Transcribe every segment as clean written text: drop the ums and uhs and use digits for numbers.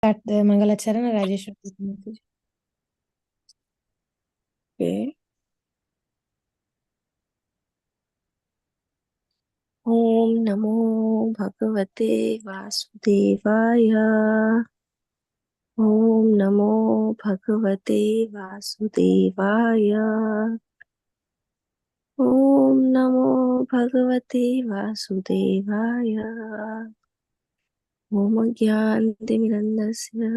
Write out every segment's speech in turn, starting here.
start the Mangalacharana, Rajesh. Okay. Om Namo Bhagavate Vasudevaya. Om Namo Bhagavate Vasudevaya. Om Namo Bhagavate Vasudevaya. Om Gyantimirandasya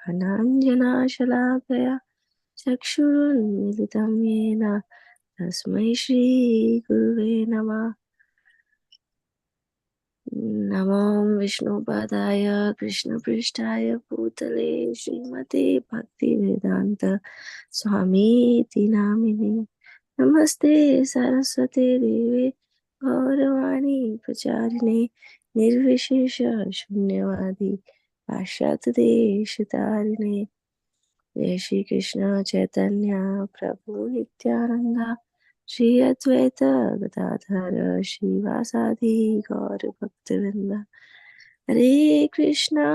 Gyananjanashalakaya Chakshurunmilitam Yena Tasmai Shri Gurave Namah. Namo Vishnupadaya Krishna Prishtaya Bhutale Srimate Bhaktivedanta Swami Namini Namaste Saraswate Deve Gauravani Pracharine Nirvishesha Shunyavadi Pashyat Deshitarine Jai Shri Krishna Chaitanya Prabhu Nityananda Shri Advaita Gadadhara Shivasadi Gaur Bhaktivinoda Hare Krishna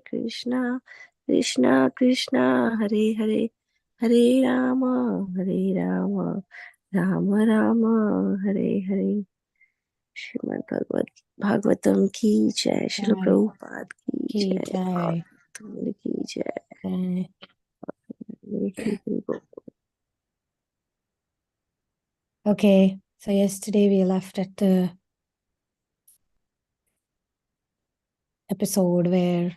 Krishna Krishna Hare Hare Hare Rama Rama Rama Hare Hare Srimad Bhagavatam ki jai Srila Prabhupada ki jai Bhagavatam ki jai Okay, so yesterday we left at the episode where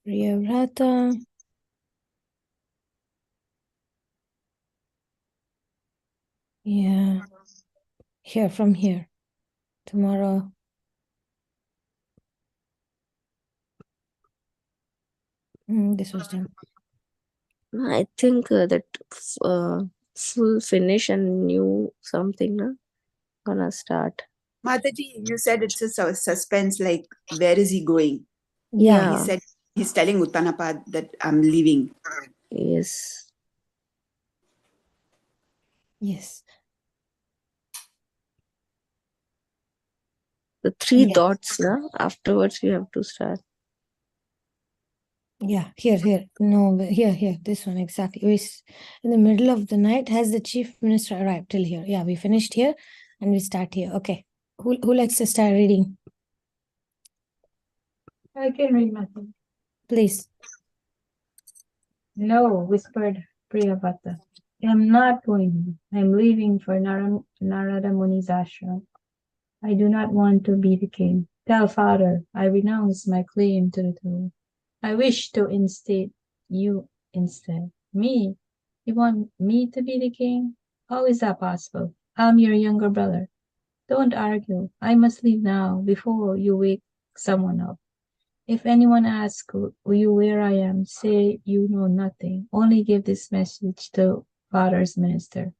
Priyavrata from here tomorrow. This was done. I think that full finish and new something gonna start. Mataji, you said it's a suspense, like where is he going? Yeah. He said he's telling Uttanapad that I'm leaving. Yes. Yes. The three dots, afterwards we have to start. Yeah, here. No, here. This one, exactly. In the middle of the night, has the chief minister arrived till here? Yeah, we finished here and we start here. Okay. Who likes to start reading? I can read nothing. Please. No, whispered Priyavata. I'm not going. I'm leaving for Narada Muni's ashram. I do not want to be the king. Tell father, I renounce my claim to the throne. I wish to instate you instead. Me? You want me to be the king? How is that possible? I'm your younger brother. Don't argue. I must leave now before you wake someone up. If anyone asks you where I am, say you know nothing. Only give this message to father's minister.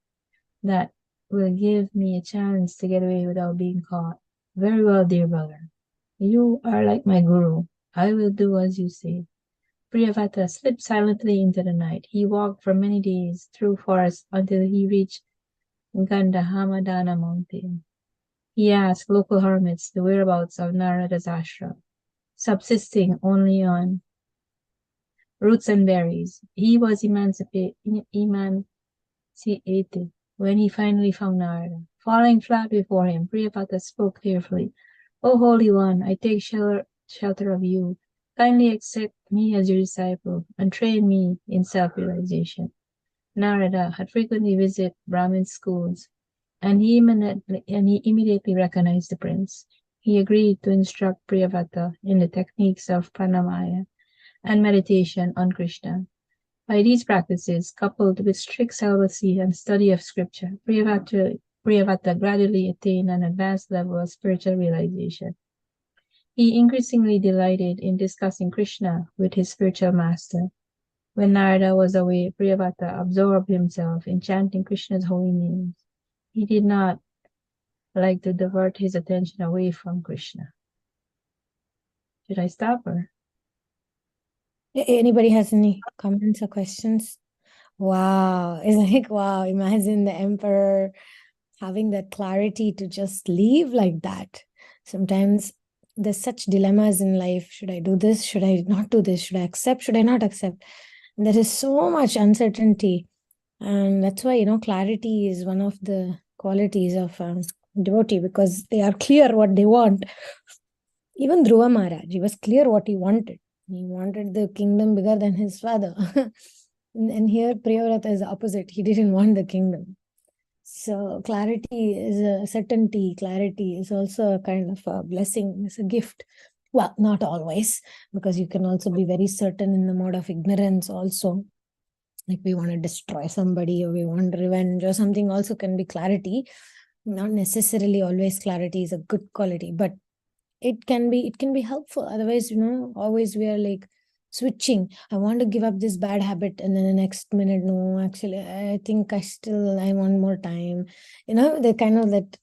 That will give me a chance to get away without being caught. Very well, dear brother. You are like my guru. I will do as you say. Priyavata slipped silently into the night. He walked for many days through forests until he reached Gandhamadana mountain. He asked local hermits the whereabouts of Narada's ashram, subsisting only on roots and berries. He was emancipated when he finally found Narada. Falling flat before him, Priyapata spoke fearfully. O Holy One, I take shelter of you. Kindly accept me as your disciple and train me in self-realization. Narada had frequently visited Brahmin schools, and he immediately recognized the prince. He agreed to instruct Priyavata in the techniques of pranamaya and meditation on Krishna. By these practices, coupled with strict celibacy and study of scripture, Priyavata gradually attained an advanced level of spiritual realization. He increasingly delighted in discussing Krishna with his spiritual master. When Narada was away, Priyavata absorbed himself in chanting Krishna's holy names. He did not like to divert his attention away from Krishna. Should I stop her? Anybody has any comments or questions? Wow. It's like, wow, imagine the emperor having that clarity to just leave like that. Sometimes there's such dilemmas in life. Should I do this? Should I not do this? Should I accept? Should I not accept? And there is so much uncertainty. And that's why, clarity is one of the qualities of devotee, because they are clear what they want. Even Dhruva Maharaj, he was clear what he wanted. He wanted the kingdom bigger than his father. and here Priyavrata is the opposite. He didn't want the kingdom. So clarity is a certainty. Clarity is also a kind of a blessing. It's a gift. Well, not always, because you can also be very certain in the mode of ignorance also. Like we want to destroy somebody, or we want revenge or something, also can be clarity. Not necessarily always clarity is a good quality, but it can be helpful. Otherwise, always we are like switching. I want to give up this bad habit, and then the next minute, no, actually I think I want more time. The kind of that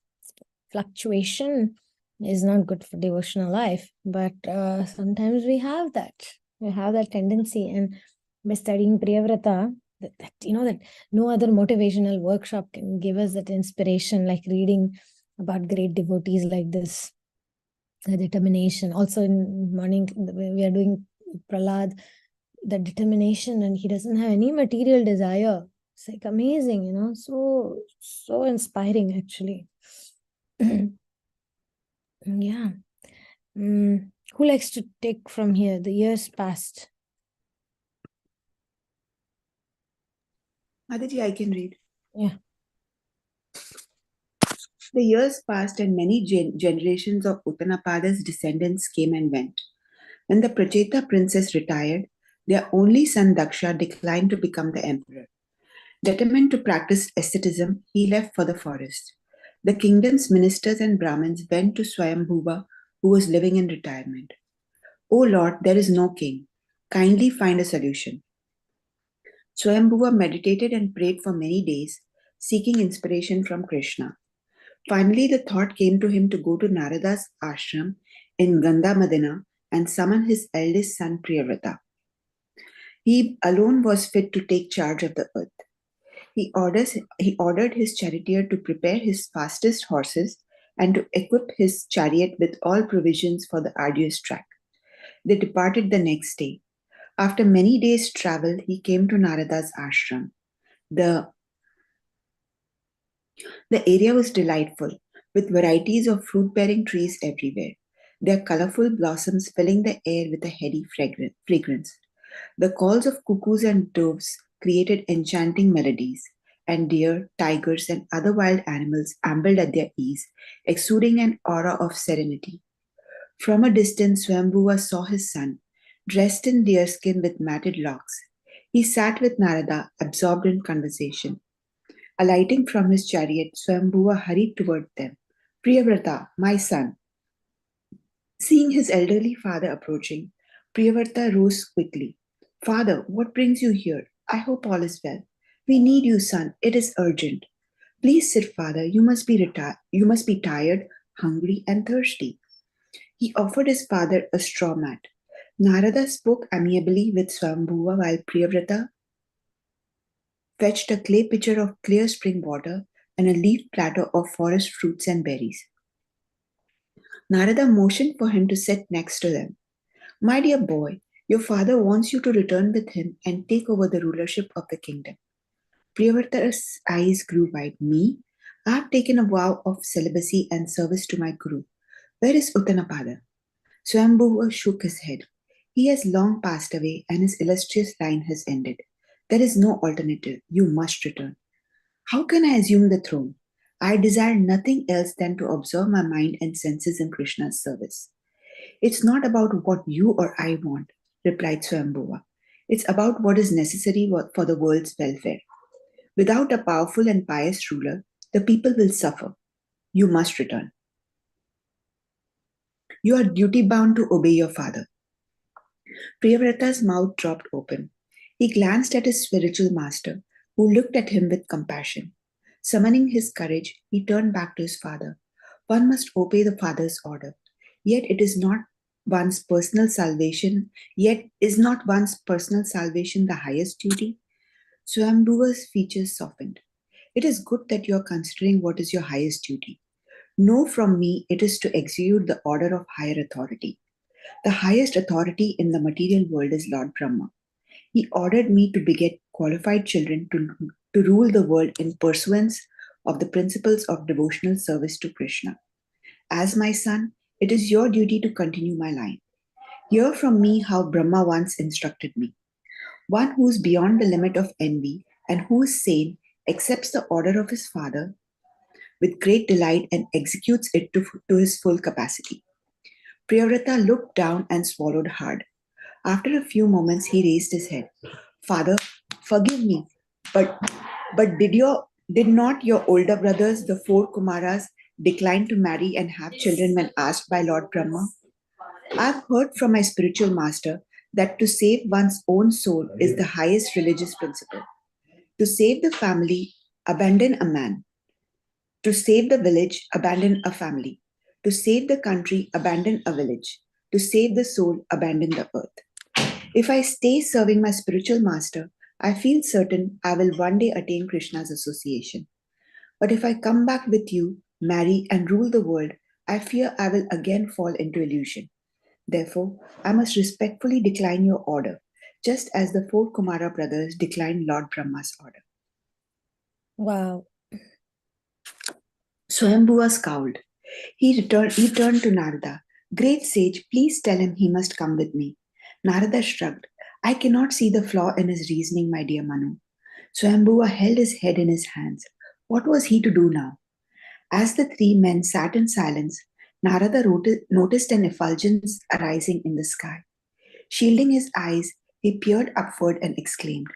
fluctuation is not good for devotional life. But sometimes we have that tendency. And by studying Priyavrata, that no other motivational workshop can give us that inspiration, like reading about great devotees like this. The determination. Also in morning, we are doing Prahlad, the determination, and he doesn't have any material desire. It's like amazing, so inspiring actually. Yeah. Who likes to take from here? The years passed. Mataji, I can read. Yeah. The years passed and many generations of Uttanapada's descendants came and went. When the Pracheta princess retired, their only son Daksha declined to become the emperor. Determined to practice asceticism, he left for the forest. The kingdom's ministers and Brahmins went to Swayambhuva, who was living in retirement. "O Lord, there is no king. Kindly find a solution." Swayambhuva meditated and prayed for many days, seeking inspiration from Krishna. Finally, the thought came to him to go to Narada's ashram in Gandhamadana and summon his eldest son Priyavrata. He alone was fit to take charge of the earth. He ordered his charioteer to prepare his fastest horses and to equip his chariot with all provisions for the arduous track. They departed the next day. After many days' travel, he came to Narada's ashram. The area was delightful, with varieties of fruit-bearing trees everywhere, their colorful blossoms filling the air with a heady fragrance. The calls of cuckoos and doves created enchanting melodies, and deer, tigers, and other wild animals ambled at their ease, exuding an aura of serenity. From a distance, Swayambhuva saw his son, dressed in deerskin with matted locks. He sat with Narada, absorbed in conversation. Alighting from his chariot, Swayambhuva hurried toward them. "Priyavrata, my son." Seeing his elderly father approaching, Priyavrata rose quickly. "Father, what brings you here? I hope all is well. We need you, son. It is urgent." "Please sit, father. You must be tired, hungry, and thirsty." He offered his father a straw mat. Narada spoke amiably with Swayambhuva while Priyavrata fetched a clay pitcher of clear spring water and a leaf platter of forest fruits and berries. Narada motioned for him to sit next to them. "My dear boy, your father wants you to return with him and take over the rulership of the kingdom." Priyavrata's eyes grew wide. "Me? I have taken a vow of celibacy and service to my guru. Where is Uttanapada?" Swayambhuva shook his head. "He has long passed away and his illustrious line has ended. There is no alternative. You must return." "How can I assume the throne? I desire nothing else than to observe my mind and senses in Krishna's service." "It's not about what you or I want," replied Swayambhuva. "It's about what is necessary for the world's welfare. Without a powerful and pious ruler, the people will suffer. You must return. You are duty-bound to obey your father." Priyavrata's mouth dropped open. He glanced at his spiritual master, who looked at him with compassion. Summoning his courage, he turned back to his father. One must obey the father's order. Yet is not one's personal salvation the highest duty? Swayambhuva's features softened. "It is good that you are considering what is your highest duty. Know from me it is to execute the order of higher authority. The highest authority in the material world is Lord Brahma. He ordered me to beget qualified children to rule the world in pursuance of the principles of devotional service to Krishna. As my son, it is your duty to continue my line. Hear from me how Brahma once instructed me. One who is beyond the limit of envy and who is sane accepts the order of his father with great delight and executes it to his full capacity. Priyavrata looked down and swallowed hard. After a few moments, he raised his head. Father, forgive me, but did not your older brothers, the four Kumaras, decline to marry and have children when asked by Lord Brahma? I've heard from my spiritual master that to save one's own soul is the highest religious principle. To save the family, abandon a man. To save the village, abandon a family. To save the country, abandon a village. To save the soul, abandon the earth. If I stay serving my spiritual master, I feel certain I will one day attain Krishna's association. But if I come back with you, marry, and rule the world, I fear I will again fall into illusion. Therefore, I must respectfully decline your order, just as the four Kumara brothers declined Lord Brahma's order. Wow. Swayambhuva scowled. He turned to Narada. Great sage, please tell him he must come with me. Narada shrugged. I cannot see the flaw in his reasoning, my dear Manu. Swayambhuva held his head in his hands. What was he to do now? As the three men sat in silence, Narada noticed an effulgence arising in the sky. Shielding his eyes, he peered upward and exclaimed,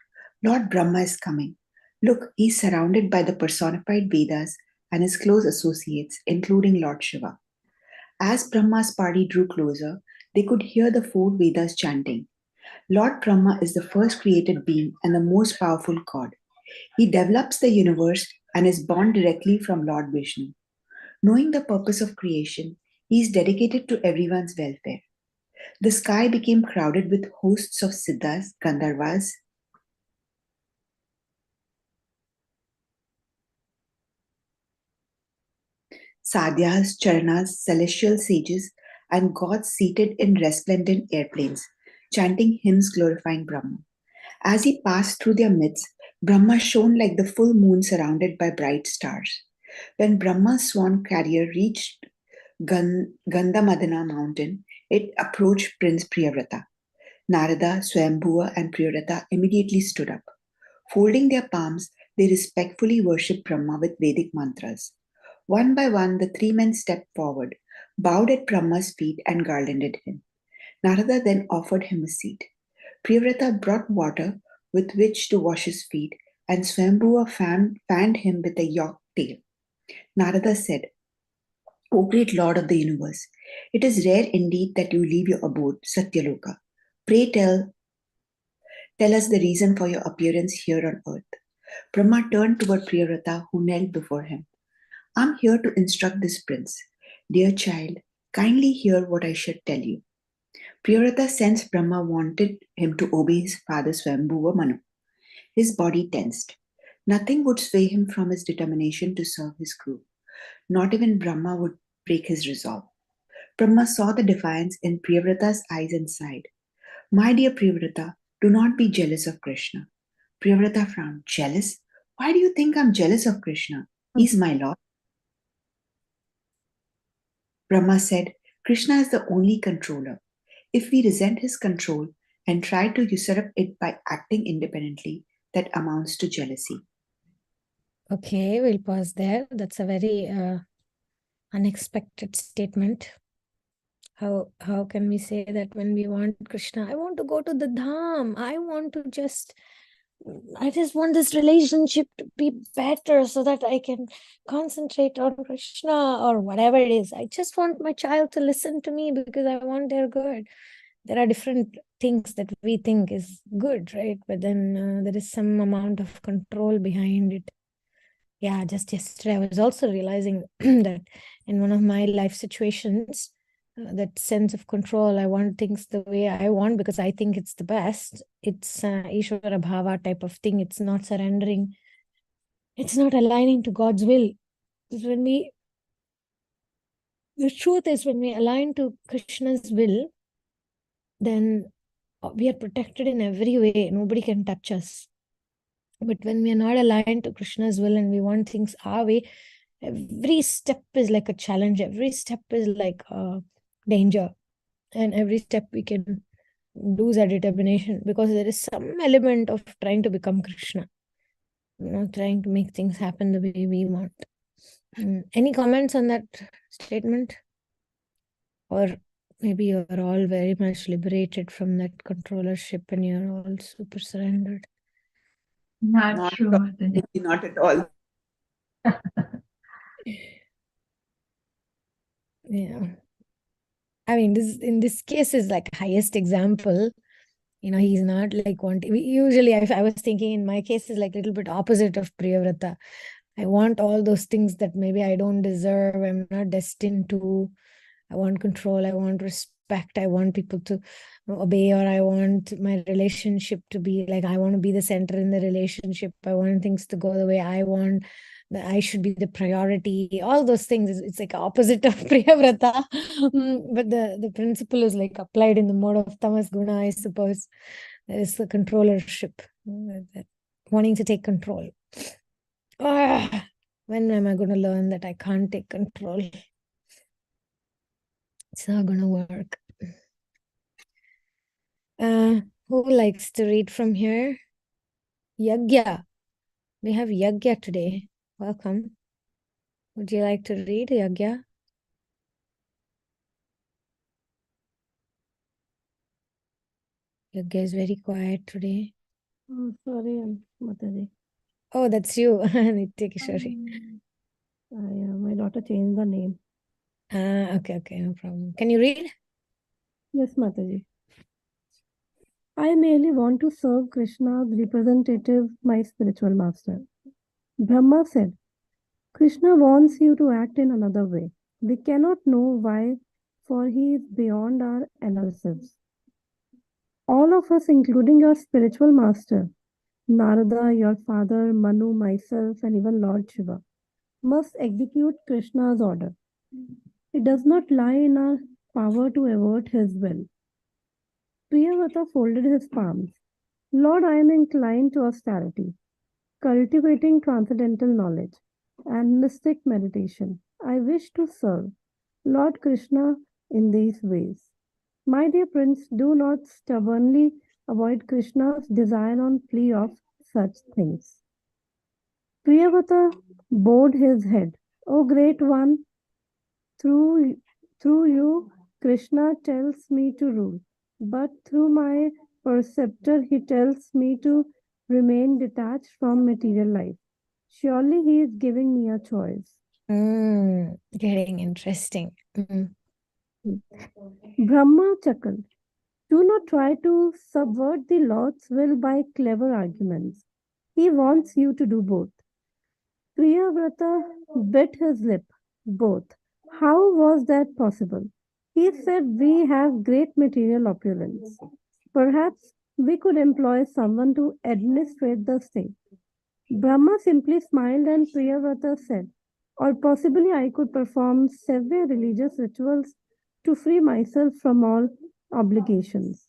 Lord Brahma is coming. Look, he is surrounded by the personified Vedas and his close associates, including Lord Shiva. As Brahma's party drew closer, they could hear the four Vedas chanting. Lord Brahma is the first created being and the most powerful god. He develops the universe and is born directly from Lord Vishnu. Knowing the purpose of creation, he is dedicated to everyone's welfare. The sky became crowded with hosts of Siddhas, Gandharvas, Sadhyas, Charanas, celestial sages, and gods seated in resplendent airplanes, chanting hymns glorifying Brahma. As he passed through their midst, Brahma shone like the full moon surrounded by bright stars. When Brahma's swan carrier reached Gandhamadana mountain, it approached Prince Priyavrata. Narada, Swayambhuva, and Priyavrata immediately stood up. Folding their palms, they respectfully worshipped Brahma with Vedic mantras. One by one, the three men stepped forward, bowed at Brahma's feet, and garlanded him. Narada then offered him a seat. Priyavrata brought water with which to wash his feet, and Swayambhuva fanned him with a yak tail. Narada said, O great Lord of the universe, it is rare indeed that you leave your abode, Satyaloka. Pray tell us the reason for your appearance here on earth. Brahma turned toward Priyavrata, who knelt before him. I am here to instruct this prince. Dear child, kindly hear what I should tell you. Priyavrata sensed Brahma wanted him to obey his father Swayambhuva Manu. His body tensed. Nothing would sway him from his determination to serve his crew. Not even Brahma would break his resolve. Brahma saw the defiance in Priyavrata's eyes and sighed. My dear Priyavrata, do not be jealous of Krishna. Priyavrata frowned. Jealous? Why do you think I'm jealous of Krishna? He's my Lord. Brahma said, Krishna is the only controller. If we resent his control and try to usurp it by acting independently, that amounts to jealousy. Okay, we'll pause there. That's a very unexpected statement. How can we say that when we want Krishna? I want to go to the Dham. I just want this relationship to be better so that I can concentrate on Krishna or whatever it is. I just want my child to listen to me because I want their good. There are different things that we think is good, right? But then there is some amount of control behind it. Yeah, just yesterday I was also realizing that in one of my life situations, that sense of control, I want things the way I want because I think it's the best. It's Ishvara Bhava type of thing. It's not surrendering. It's not aligning to God's will. When we The truth is, when we align to Krishna's will, then we are protected in every way. Nobody can touch us. But when we are not aligned to Krishna's will and we want things our way, every step is like a challenge. Every step is like a danger. And every step we can lose our determination, because there is some element of trying to become Krishna, trying to make things happen the way we want. Any comments on that statement? Or maybe you're all very much liberated from that controllership and you're all super surrendered. Not sure. Not at all. Yeah. I mean, this in this case is like highest example. He's not like usually I was thinking in my case is like a little bit opposite of Priyavrata. I want all those things that maybe I don't deserve, I'm not destined to. I want control, I want respect, I want people to obey, or I want my relationship to be like, I want to be the center in the relationship. I want things to go the way I want, that I should be the priority. All those things, it's like opposite of Priyavrata. But the principle is like applied in the mode of Tamas Guna, I suppose. There is the controllership, that wanting to take control. When am I going to learn that I can't take control? It's not going to work. Who likes to read from here? Yagya. We have Yagya today. Welcome. Would you like to read, Yagya? Yagya is very quiet today. Oh, sorry, Mataji. Oh, that's you, Nitya Kishori. My daughter changed the name. Okay, no problem. Can you read? Yes, Mataji. I merely want to serve Krishna's representative, my spiritual master. Brahma said, Krishna wants you to act in another way. We cannot know why, for he is beyond our analysis. All of us, including your spiritual master, Narada, your father, Manu, myself, and even Lord Shiva, must execute Krishna's order. It does not lie in our power to avert his will. Priyavrata folded his palms. Lord, I am inclined to austerity, cultivating transcendental knowledge, and mystic meditation. I wish to serve Lord Krishna in these ways. My dear prince, do not stubbornly avoid Krishna's desire on plea of such things. Priyavrata bowed his head. O great one, through you, Krishna tells me to rule, but through my preceptor, he tells me to remain detached from material life. Surely he is giving me a choice. Getting interesting. Brahma chuckled. Do not try to subvert the Lord's will by clever arguments. He wants you to do both. Priyavrata bit his lip. Both. How was that possible? He said, we have great material opulence. Perhaps we could employ someone to administrate the state. Brahma simply smiled and Priyavrata said, or possibly I could perform severe religious rituals to free myself from all obligations.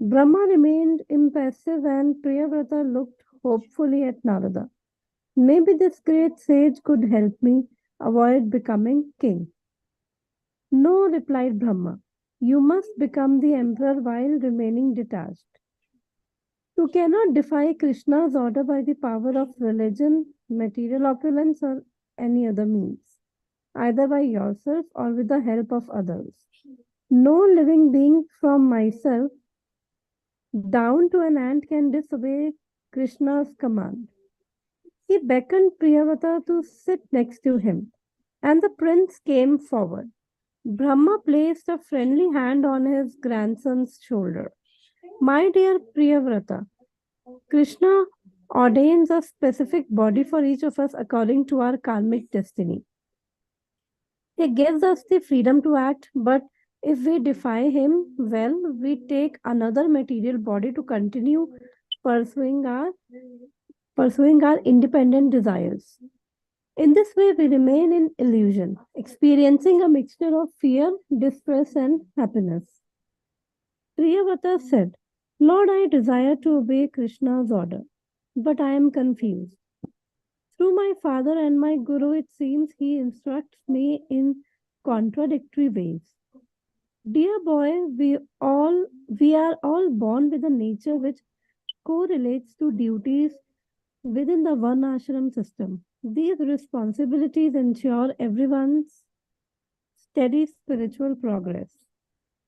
Brahma remained impassive and Priyavrata looked hopefully at Narada. Maybe this great sage could help me avoid becoming king. No, replied Brahma. You must become the emperor while remaining detached. You cannot defy Krishna's order by the power of religion, material opulence, or any other means, either by yourself or with the help of others. No living being from myself down to an ant can disobey Krishna's command. He beckoned Priyavrata to sit next to him, and the prince came forward. Brahma placed a friendly hand on his grandson's shoulder. My dear Priyavrata, Krishna ordains a specific body for each of us according to our karmic destiny. He gives us the freedom to act, but if we defy him, well, we take another material body to continue pursuing our independent desires. In this way, we remain in illusion, experiencing a mixture of fear, distress, and happiness. Priyavrata said, Lord, I desire to obey Krishna's order, but I am confused. Through my father and my guru, it seems he instructs me in contradictory ways. Dear boy, we are all born with a nature which correlates to duties within the one ashram system. These responsibilities ensure everyone's steady spiritual progress.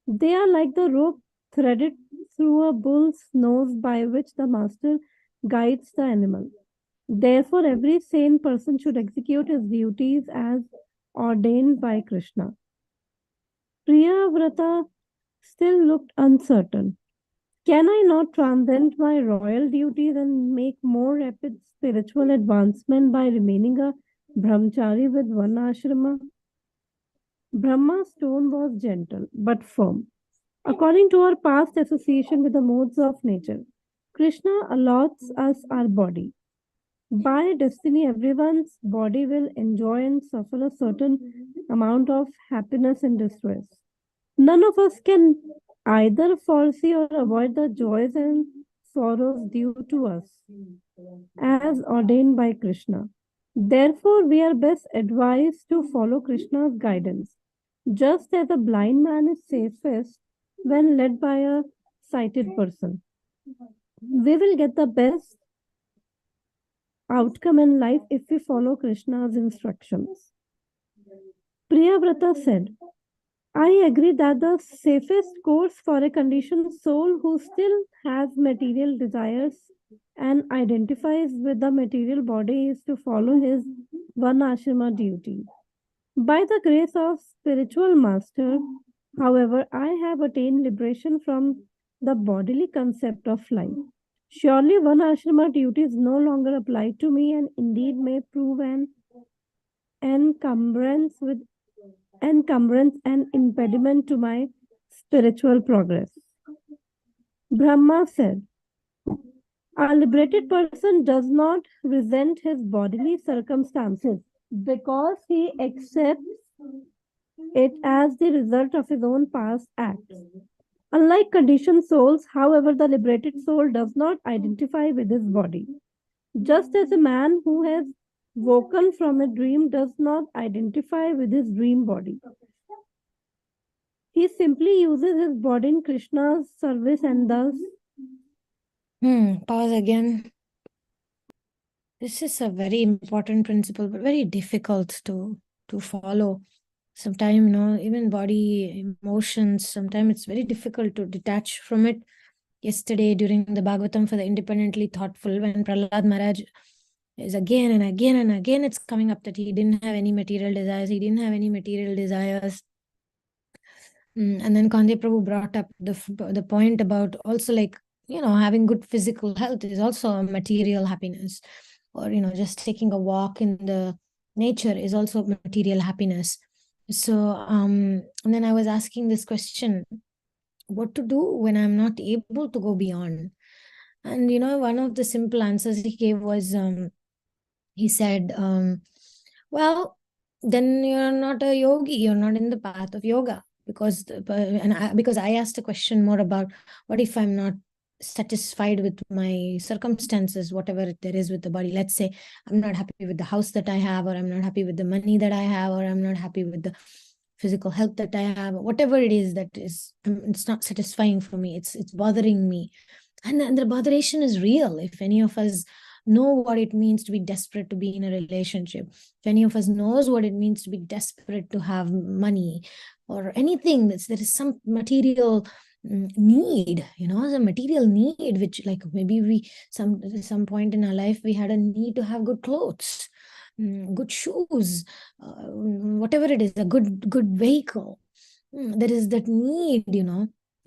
They are like the rope threaded through a bull's nose by which the master guides the animal. Therefore, every sane person should execute his duties as ordained by Krishna. Priyavrata still looked uncertain. Can I not transcend my royal duties and make more rapid spiritual advancement by remaining a brahmachari with one ashrama? Brahma's tone was gentle but firm. According to our past association with the modes of nature, Krishna allots us our body. By destiny, everyone's body will enjoy and suffer a certain amount of happiness and distress. None of us can either foresee or avoid the joys and sorrows due to us, as ordained by Krishna. Therefore, we are best advised to follow Krishna's guidance, just as a blind man is safest when led by a sighted person. We will get the best outcome in life if we follow Krishna's instructions. Priyavrata said, I agree that the safest course for a conditioned soul who still has material desires and identifies with the material body is to follow his one ashrama duty. By the grace of spiritual master, however, I have attained liberation from the bodily concept of life. Surely one ashrama duties no longer apply to me and indeed may prove an encumbrance and impediment to my spiritual progress. Brahma said, a liberated person does not resent his bodily circumstances because he accepts it as the result of his own past acts. Unlike conditioned souls, however, the liberated soul does not identify with his body. Just as a man who has woken from a dream does not identify with his dream body. He simply uses his body in Krishna's service and thus. Pause again. This is a very important principle, but very difficult to follow. Sometimes, even body, emotions, sometimes it's very difficult to detach from it. Yesterday, during the Bhagavatam for the independently thoughtful, when Prahlad Maharaj is again and again and again, it's coming up that he didn't have any material desires. He didn't have any material desires. And then Kande Prabhu brought up the point about also having good physical health is also a material happiness. Or, just taking a walk in the nature is also material happiness. So, and then I was asking this question, what to do when I'm not able to go beyond? And, one of the simple answers he gave was, he said, well, then you're not a yogi, you're not in the path of yoga. Because I asked a question more about what if I'm not satisfied with my circumstances, whatever there is with the body. Let's say I'm not happy with the house that I have, or I'm not happy with the money that I have, or I'm not happy with the physical health that I have, whatever it is that is, it's not satisfying for me. It's bothering me. And the botheration is real. If any of us know what it means to be desperate to be in a relationship, if any of us knows what it means to be desperate to have money or anything, there is some material need, a material need, which like maybe some point in our life we had a need to have good clothes, good shoes, whatever it is, a good vehicle. There is that need,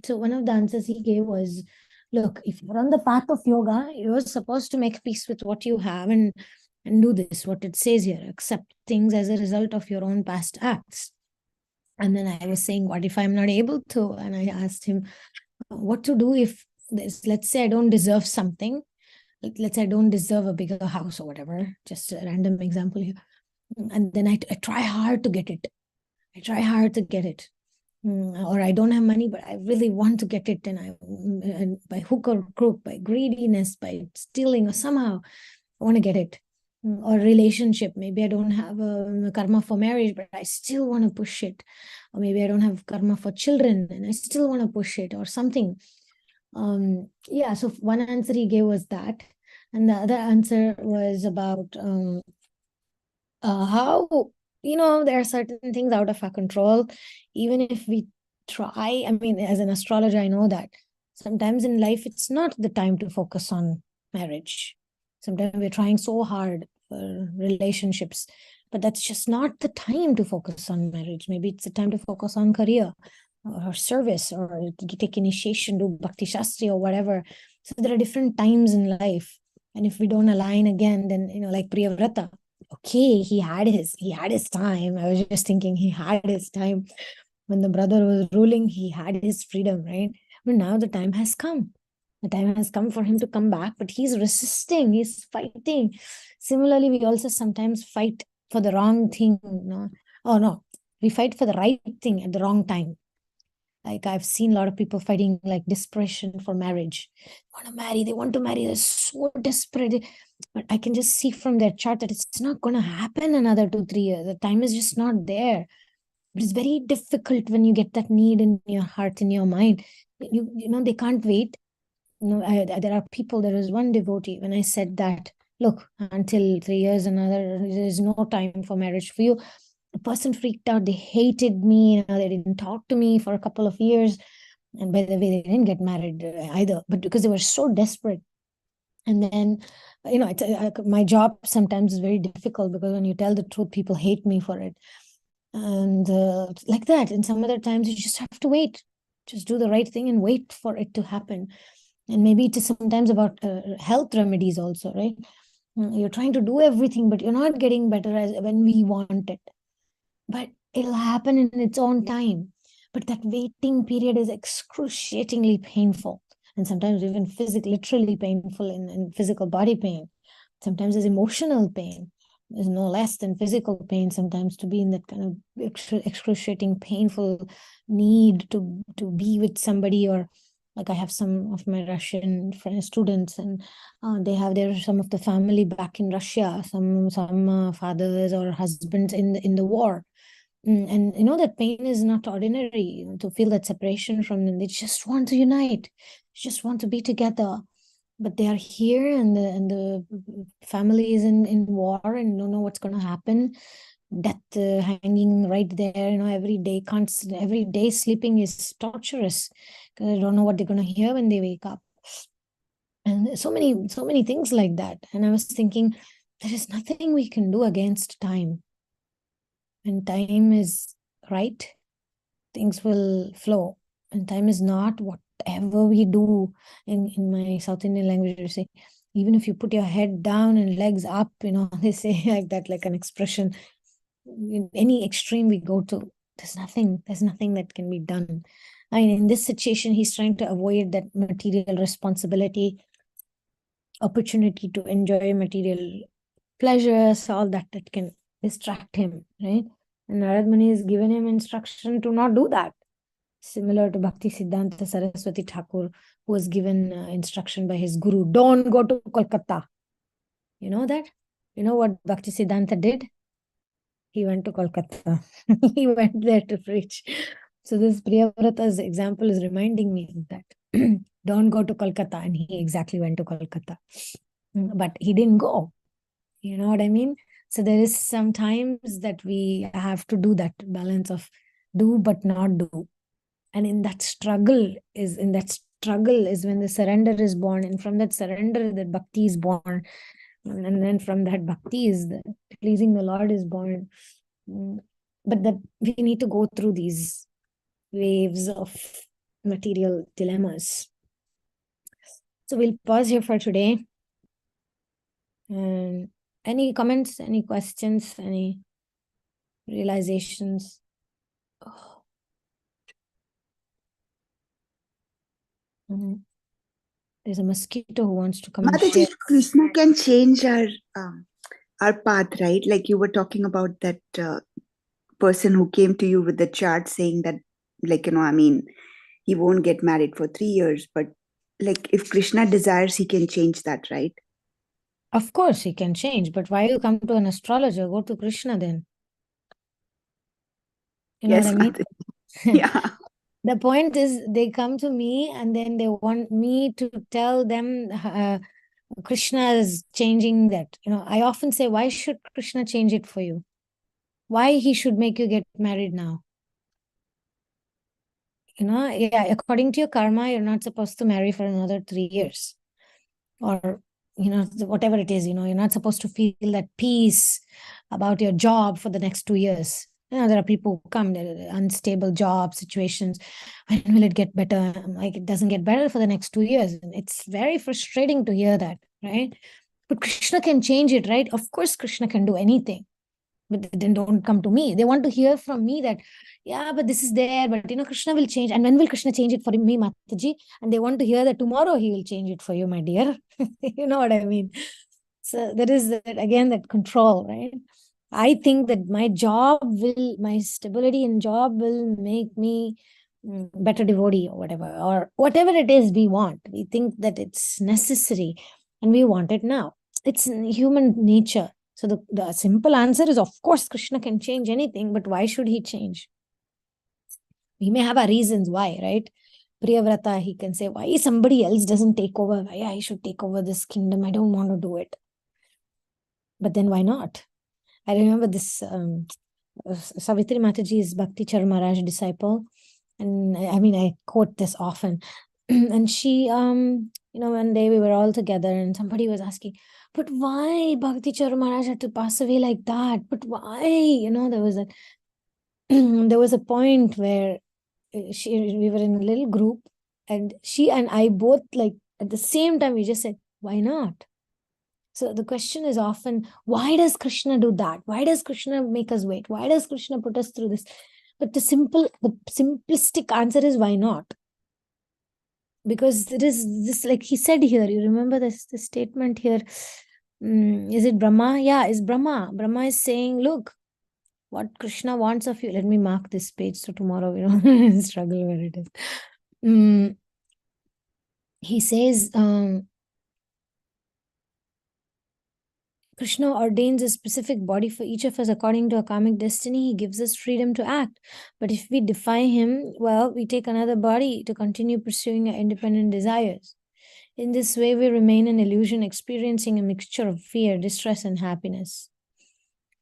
So one of the answers he gave was, look, if you're on the path of yoga, you're supposed to make peace with what you have and do this, what it says here, accept things as a result of your own past acts. And then I was saying, what if I'm not able to? And I asked him what to do if let's say I don't deserve something. Let's say I don't deserve a bigger house or whatever, just a random example here. And then I try hard to get it. I try hard to get it. Or I don't have money, but I really want to get it. And by hook or crook, by greediness, by stealing, or somehow I want to get it. Or relationship. Maybe I don't have a karma for marriage, but I still want to push it. Or maybe I don't have karma for children and I still want to push it or something. Yeah, so one answer he gave was that. And the other answer was about how, there are certain things out of our control. Even if we try, I mean, as an astrologer, I know that sometimes in life, it's not the time to focus on marriage. Sometimes we're trying so hard for relationships, but that's just not the time to focus on marriage. Maybe it's the time to focus on career or service or to take initiation, do bhakti shastri or whatever. So there are different times in life. And if we don't align again, then, like Priyavrata, okay, he had his time. I was just thinking he had his time when the brother was ruling. He had his freedom, right? But now the time has come. The time has come for him to come back, but he's resisting, he's fighting. Similarly, we also sometimes fight for the wrong thing. Oh no, we fight for the right thing at the wrong time. Like I've seen a lot of people fighting like desperation for marriage. They want to marry, they're so desperate. But I can just see from their chart that it's not going to happen another 2-3 years. The time is just not there. But it's very difficult when you get that need in your heart, in your mind. They can't wait. There are people, there is one devotee, when I said that, look, until 3 years, there is no time for marriage for you. The person freaked out. They hated me. They didn't talk to me for a couple of years. And by the way, they didn't get married either, but because they were so desperate. And then, my job sometimes is very difficult because when you tell the truth, people hate me for it. And like that. And some other times you just have to wait. Just do the right thing and wait for it to happen. And maybe it is sometimes about health remedies also, right? You're trying to do everything, but you're not getting better as when we want it. But it'll happen in its own time. But that waiting period is excruciatingly painful. And sometimes even literally painful in physical body pain. Sometimes there's emotional pain. There's no less than physical pain sometimes, to be in that kind of excruciating, painful need to be with somebody. Or like I have some of my Russian students, and they have some of the family back in Russia, some fathers or husbands in the war. And that pain is not ordinary. To feel that separation from them, they just want to unite, just want to be together, but they are here, and the family is in war and don't know what's going to happen. Death hanging right there, every day. Every day sleeping is torturous because they don't know what they're going to hear when they wake up. And so many things like that. And I was thinking, there is nothing we can do against time. When time is right, things will flow. And time is not, whatever we do. In my South Indian language, you say, even if you put your head down and legs up, they say like that, like an expression. In any extreme we go to, there's nothing that can be done. I mean, in this situation, he's trying to avoid that material responsibility, opportunity to enjoy material pleasures, all that can distract him, right? And Narad Muni has given him instruction to not do that. Similar to Bhakti Siddhanta Saraswati Thakur, who was given instruction by his guru, don't go to Kolkata. You know that? You know what Bhakti Siddhanta did? He went to Kolkata. He went there to preach. So this Priyavrata's example is reminding me of that. Don't go to Kolkata. And he exactly went to Kolkata. But he didn't go. You know what I mean? So there is sometimes that we have to do that balance of do but not do. And in that struggle is when the surrender is born. And from that surrender, that bhakti is born. And then from that bhakti is the pleasing the Lord is born. But that we need to go through these waves of material dilemmas. So we'll pause here for today. And any comments, any questions, any realizations? Oh. There's a mosquito who wants to come and Mataji, share. Krishna can change our our path, right? Like you were talking about that person who came to you with the chart saying that, like, I mean, he won't get married for 3 years, but like if Krishna desires, he can change that, right? Of course, he can change, but why you come to an astrologer? Go to Krishna then. You know what Yes, I mean? yeah. The point is, they come to me and then they want me to tell them Krishna is changing that. I often say, why should Krishna change it for you? Why he should make you get married now? Yeah, according to your karma, you're not supposed to marry for another 3 years. Or, whatever it is, you're not supposed to feel that peace about your job for the next 2 years. There are people who come, they're unstable job situations. When will it get better? I'm like, it doesn't get better for the next 2 years. And it's very frustrating to hear that, right? But Krishna can change it, right? Of course, Krishna can do anything. But then don't come to me. They want to hear from me that, yeah, but this is there, but Krishna will change. And when will Krishna change it for me, Mataji? And they want to hear that tomorrow he will change it for you, my dear. You know what I mean? So there is again that control, right? I think that my stability in job will make me better devotee or whatever it is we want. We think that it's necessary and we want it now. It's in human nature. So the simple answer is, of course, Krishna can change anything, but why should he change? We may have our reasons why, right? Priyavrata, he can say, why somebody else doesn't take over? Why I should take over this kingdom? I don't want to do it. But then why not? I remember this Savitri Mataji is Bhakti Char Maharaj disciple. And I mean, I quote this often. And she, one day we were all together and somebody was asking, but why Bhakti Char Maharaj had to pass away like that? But why? There was a there was a point where we were in a little group and she and I both, like, at the same time, we just said, why not? So the question is often, why does Krishna do that? Why does Krishna make us wait? Why does Krishna put us through this? But the simplistic answer is, why not? Because it is this, like he said here, you remember this statement here, is it Brahma? Yeah, it's Brahma. Brahma is saying, look, what Krishna wants of you. Let me mark this page so tomorrow we don't struggle where it is. He says, Krishna ordains a specific body for each of us according to a karmic destiny. He gives us freedom to act. But if we defy him, well, we take another body to continue pursuing our independent desires. In this way, we remain an illusion, experiencing a mixture of fear, distress, and happiness.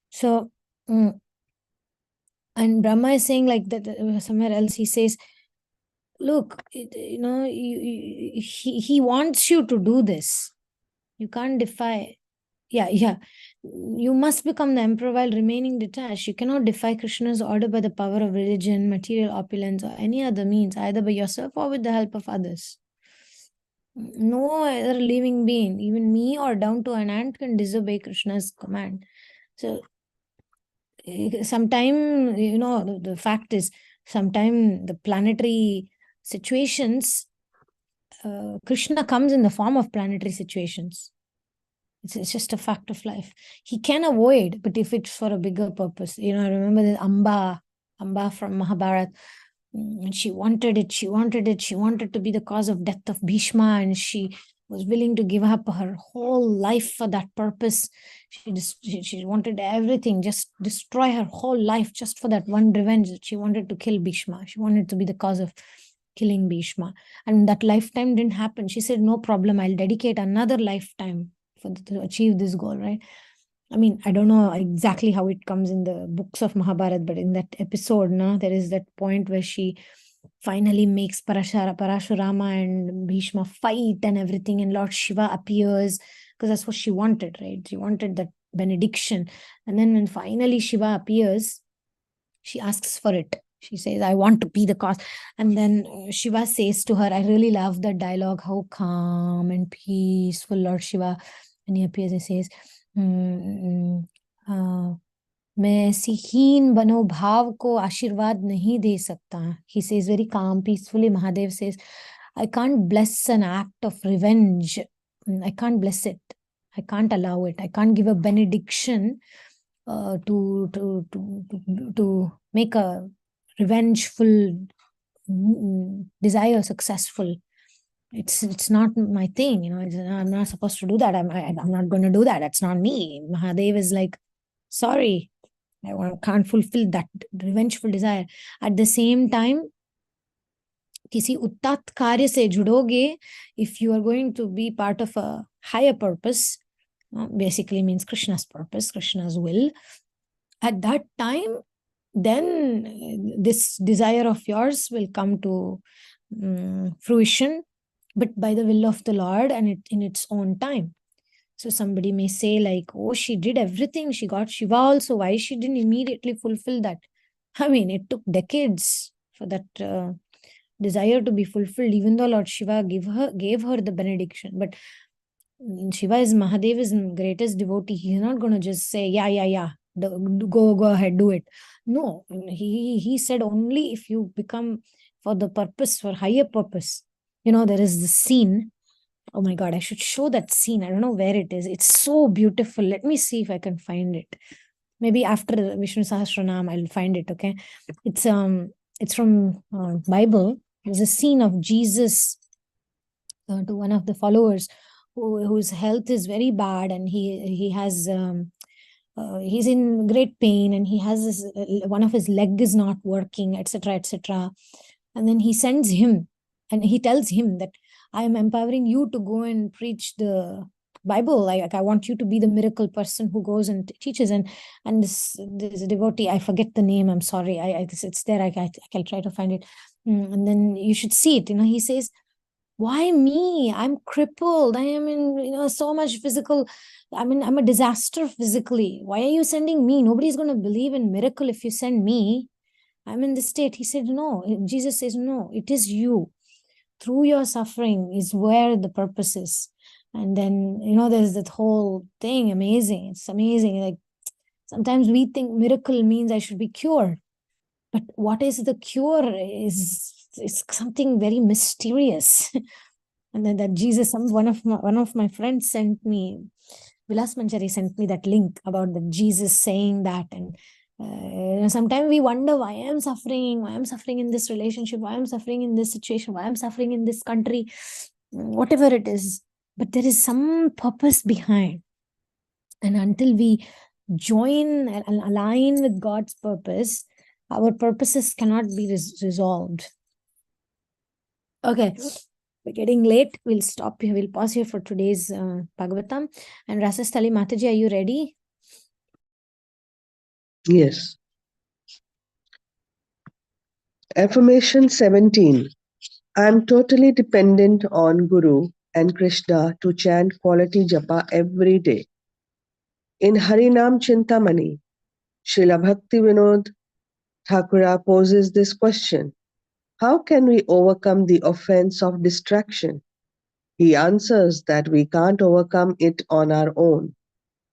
So, and Brahma is saying like that somewhere else. He says, look, he wants you to do this. You can't defy. Yeah. You must become the emperor while remaining detached. You cannot defy Krishna's order by the power of religion, material opulence, or any other means, either by yourself or with the help of others. No other living being, even me or down to an ant, can disobey Krishna's command. So sometime, the fact is, sometime the planetary situations, Krishna comes in the form of planetary situations. It's just a fact of life. He can avoid, but if it's for a bigger purpose. I remember the Amba from Mahabharata. She wanted it. She wanted to be the cause of death of Bhishma, and she was willing to give up her whole life for that purpose. She wanted everything, just destroy her whole life just for that one revenge. She wanted to kill Bhishma. She wanted to be the cause of killing Bhishma. And that lifetime didn't happen. She said, no problem, I'll dedicate another lifetime to achieve this goal, right? I mean, I don't know exactly how it comes in the books of Mahabharata, but in that episode, there is that point where she finally makes Parashurama and Bhishma fight and everything, and Lord Shiva appears, because that's what she wanted, right? She wanted that benediction. And then when finally Shiva appears, she asks for it. She says, I want to be the cause. And then Shiva says to her, I really love that dialogue, how calm and peaceful Lord Shiva. And he appears and says, मैं ऐसी हीन मनोभाव को आशीर्वाद नहीं दे सकता. He says very calm, peacefully. Mahadev says, I can't bless an act of revenge. I can't bless it. I can't allow it. I can't give a benediction to make a revengeful desire successful. It's not my thing, I'm not supposed to do that. I'm not going to do that. That's not me. Mahadev is like, sorry, can't fulfill that revengeful desire. At the same time, किसी उत्तात कार्य से जुड़ोगे, if you are going to be part of a higher purpose, basically means Krishna's purpose, Krishna's will, at that time, then this desire of yours will come to fruition, but by the will of the Lord and in its own time. So somebody may say like, oh, she did everything. She got Shiva also. Why she didn't immediately fulfill that? I mean, it took decades for that desire to be fulfilled, even though Lord Shiva gave her the benediction. But Shiva is Mahadeva's greatest devotee. He's not going to just say, yeah, go ahead, do it. No, he said only if you become for the purpose, for higher purpose. There is this scene. Oh my God, I should show that scene. I don't know where it is. It's so beautiful. Let me see if I can find it. Maybe after Vishnu Sahasranam, I'll find it. Okay, it's from Bible. There's a scene of Jesus to one of the followers whose health is very bad, and he has he's in great pain, and he has this, one of his leg is not working, etc., etc. And then he sends him, and he tells him that I am empowering you to go and preach the Bible. Like I want you to be the miracle person who goes and teaches. And this devotee, I forget the name. I'm sorry. It's there. I can try to find it. And then you should see it. He says, why me? I'm crippled. I am in so much physical. I'm a disaster physically. Why are you sending me? Nobody's going to believe in miracle if you send me. I'm in this state. He said, no. Jesus says, no, it is you. Through your suffering is where the purpose is. And then, there's that whole thing. Amazing. It's amazing. Like sometimes we think miracle means I should be cured. But what is the cure is something very mysterious. And then that Jesus, one of my friends sent me, Vilas Manchari sent me that link about the Jesus saying that. And sometimes we wonder why I'm suffering in this relationship, why I'm suffering in this situation, why I'm suffering in this country, whatever it is. But there is some purpose behind. And until we join and align with God's purpose, our purposes cannot be resolved. Okay, we're getting late. We'll stop here. We'll pause here for today's Bhagavatam. And Rasastali Mataji, are you ready? Yes. Affirmation 17. I am totally dependent on Guru and Krishna to chant quality japa every day. In Harinam Chintamani, Srila Bhakti Vinod Thakura poses this question: how can we overcome the offense of distraction? He answers that we can't overcome it on our own.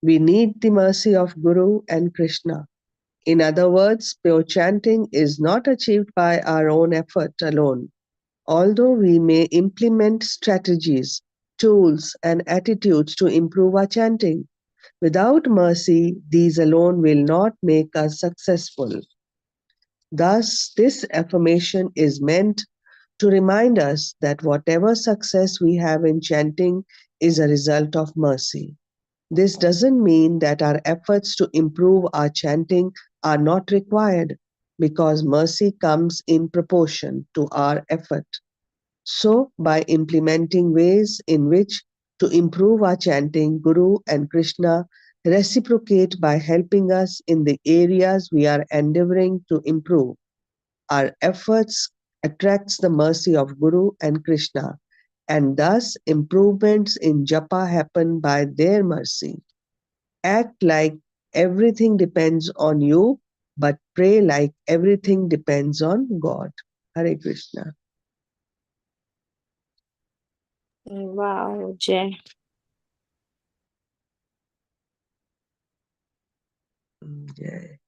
We need the mercy of Guru and Krishna. In other words, pure chanting is not achieved by our own effort alone. Although we may implement strategies, tools, and attitudes to improve our chanting, without mercy, these alone will not make us successful. Thus, this affirmation is meant to remind us that whatever success we have in chanting is a result of mercy. This doesn't mean that our efforts to improve our chanting are not required, because mercy comes in proportion to our effort. So, by implementing ways in which to improve our chanting, Guru and Krishna reciprocate by helping us in the areas we are endeavoring to improve. Our efforts attracts the mercy of Guru and Krishna, and thus improvements in japa happen by their mercy. Act like everything depends on you, but pray like everything depends on God. Hare Krishna. Wow, Jay. Jai.